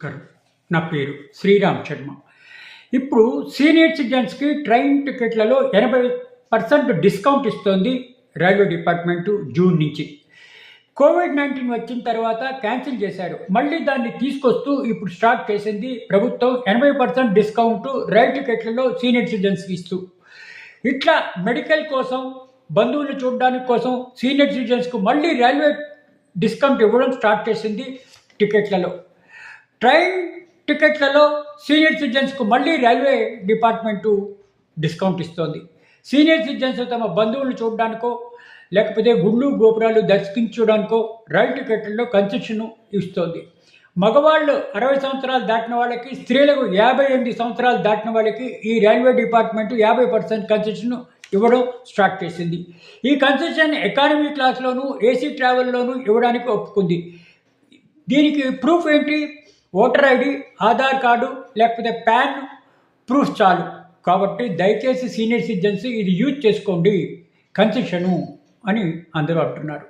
నమస్కారం. నా పేరు శ్రీరామ్ శర్మ. ఇప్పుడు సీనియర్ సిటిజన్స్‌కి ట్రైన్ టికెట్లలో 80% డిస్కౌంట్ ఇస్తోంది రైల్వే డిపార్ట్మెంటు జూన్ నుంచి. కోవిడ్-19 వచ్చిన తర్వాత క్యాన్సిల్ చేశారు. మళ్ళీ దాన్ని తీసుకొస్తూ ఇప్పుడు స్టార్ట్ చేసింది ప్రభుత్వం 80% డిస్కౌంటు రైలు టికెట్లలో సీనియర్ సిటిజన్స్‌కి ఇస్తూ. ఇట్లా మెడికల్ కోసం, బంధువులు చూడడానికి కోసం సీనియర్ సిటిజన్స్‌కు మళ్ళీ రైల్వే డిస్కౌంట్ ఇవ్వడం స్టార్ట్ చేసింది టికెట్లలో. ట్రైన్ టికెట్లలో సీనియర్ సిటిజన్స్కు మళ్ళీ రైల్వే డిపార్ట్మెంటు డిస్కౌంట్ ఇస్తోంది. సీనియర్ సిటిజన్స్ తమ బంధువులను చూడడానికో లేకపోతే గుళ్ళు గోపురాలు దర్శించడానికో రైలు టికెట్లలో కన్సెషన్ ఇస్తోంది. మగవాళ్ళు 60 సంవత్సరాలు దాటిన వాళ్ళకి, స్త్రీలకు 58 సంవత్సరాలు దాటిన వాళ్ళకి ఈ రైల్వే డిపార్ట్మెంటు 50% కన్సెషన్ ఇవ్వడం స్టార్ట్ చేసింది. ఈ కన్సెషన్ ఎకానమీ క్లాస్లోనూ, ఏసీ ట్రావెల్లోనూ ఇవ్వడానికి ఒప్పుకుంది. దీనికి ప్రూఫ్ ఏంటి? ఓటర్ ఐడి, ఆధార్ కార్డు లేకపోతే పాన్ ప్రూఫ్ చాలు. కాబట్టి దయచేసి సీనియర్ సిటిజన్స్ ఇది యూజ్ చేసుకోండి కన్సెషను అని అందరూ అంటున్నారు.